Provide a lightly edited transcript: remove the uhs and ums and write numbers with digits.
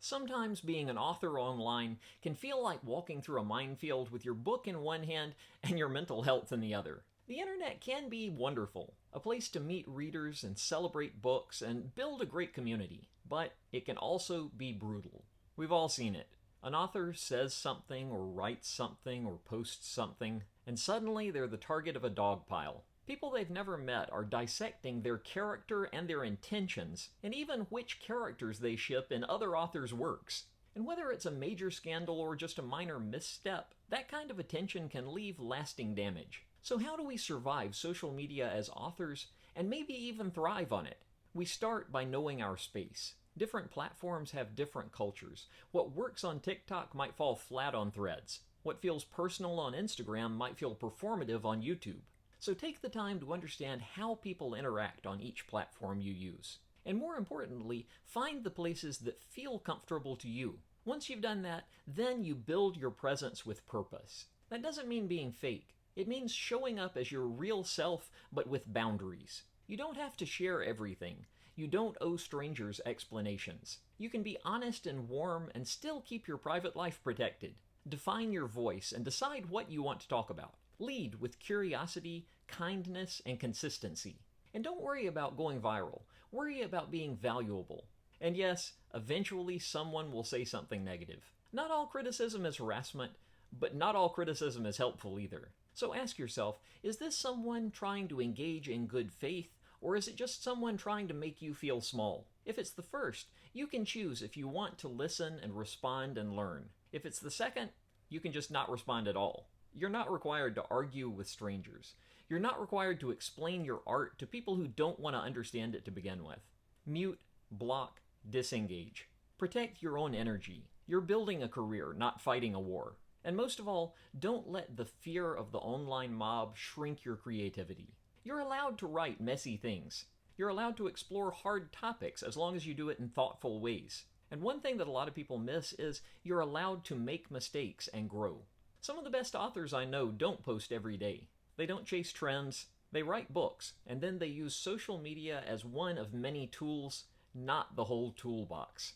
Sometimes being an author online can feel like walking through a minefield with your book in one hand and your mental health in the other. The internet can be wonderful, a place to meet readers and celebrate books and build a great community, but it can also be brutal. We've all seen it. An author says something or writes something or posts something, and suddenly they're the target of a dog pile. People they've never met are dissecting their character and their intentions, and even which characters they ship in other authors' works. And whether it's a major scandal or just a minor misstep, that kind of attention can leave lasting damage. So how do we survive social media as authors, and maybe even thrive on it? We start by knowing our space. Different platforms have different cultures. What works on TikTok might fall flat on Threads. What feels personal on Instagram might feel performative on YouTube. So take the time to understand how people interact on each platform you use. And more importantly, find the places that feel comfortable to you. Once you've done that, then you build your presence with purpose. That doesn't mean being fake. It means showing up as your real self, but with boundaries. You don't have to share everything. You don't owe strangers explanations. You can be honest and warm and still keep your private life protected. Define your voice and decide what you want to talk about. Lead with curiosity, kindness, and consistency. And don't worry about going viral. Worry about being valuable. And yes, eventually someone will say something negative. Not all criticism is harassment, but not all criticism is helpful either. So ask yourself, is this someone trying to engage in good faith, or is it just someone trying to make you feel small? If it's the first, you can choose if you want to listen and respond and learn. If it's the second, you can just not respond at all. You're not required to argue with strangers. You're not required to explain your art to people who don't want to understand it to begin with. Mute, block, disengage. Protect your own energy. You're building a career, not fighting a war. And most of all, don't let the fear of the online mob shrink your creativity. You're allowed to write messy things. You're allowed to explore hard topics as long as you do it in thoughtful ways. And one thing that a lot of people miss is you're allowed to make mistakes and grow. Some of the best authors I know don't post every day. They don't chase trends. They write books, and then they use social media as one of many tools, not the whole toolbox.